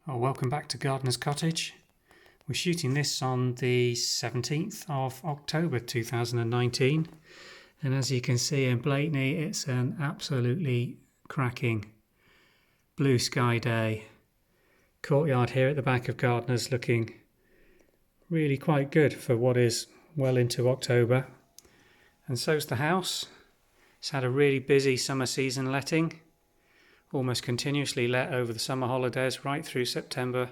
Well, welcome back to Gardeners Cottage. We're shooting this on the 17th of October 2019, and as you can see in Blakeney, it's an absolutely cracking blue sky day. Courtyard here at the back of Gardeners looking really quite good for what is well into October, and so's the house. It's had a really busy summer season letting, almost continuously let over the summer holidays right through September,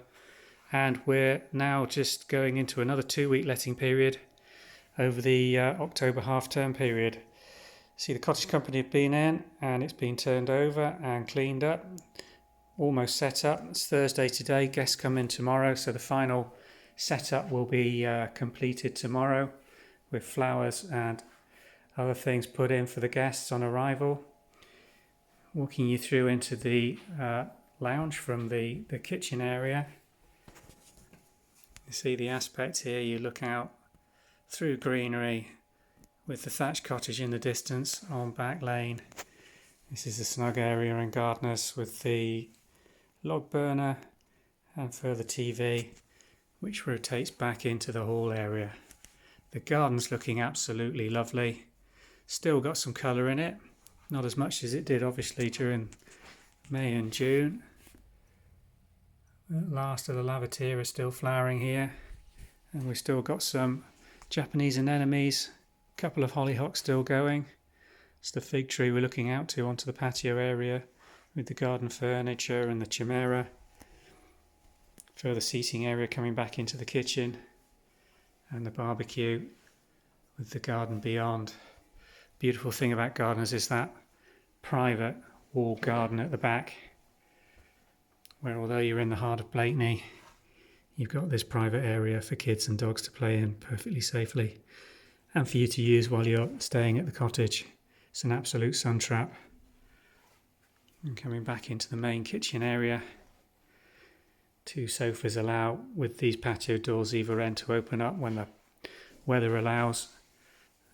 and we're now just going into another 2-week letting period over the October half-term period. See, the cottage company have been in and it's been turned over and cleaned up, almost set up. It's Thursday today, guests come in tomorrow, so the final setup will be completed tomorrow with flowers and other things put in for the guests on arrival. Walking you through into the lounge from the kitchen area. You see the aspect here, you look out through greenery with the thatched cottage in the distance on Back Lane. This is the snug area in Gardeners with the log burner and further TV, which rotates back into the hall area. The garden's looking absolutely lovely. Still got some colour in it. Not as much as it did obviously during May and June. The last of the lavatier is still flowering here, and we've still got some Japanese anemones, a couple of hollyhocks still going. It's the fig tree we're looking out to onto the patio area with the garden furniture and the chimera. Further seating area coming back into the kitchen, and the barbecue with the garden beyond. Beautiful thing about Gardeners is that private walled garden at the back, where although you're in the heart of Blakeney, you've got this private area for kids and dogs to play in perfectly safely, and for you to use while you're staying at the cottage. It's an absolute sun trap. And coming back into the main kitchen area, 2 sofas allow with these patio doors either end to open up when the weather allows.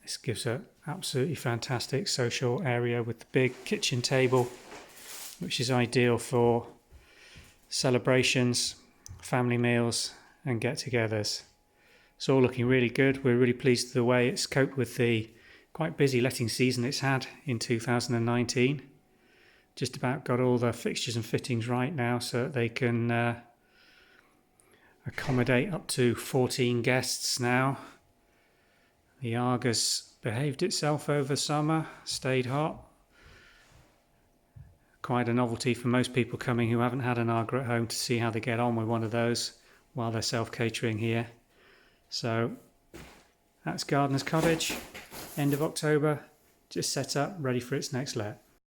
This gives an absolutely fantastic social area with the big kitchen table, which is ideal for celebrations, family meals and get-togethers. It's all looking really good. We're really pleased with the way it's coped with the quite busy letting season it's had in 2019. Just about got all the fixtures and fittings right now so that they can accommodate up to 14 guests now. The Argus behaved itself over summer, stayed hot. Quite a novelty for most people coming who haven't had an Arga at home to see how they get on with one of those while they're self-catering here. So that's Gardeners Cottage, end of October, just set up, ready for its next let.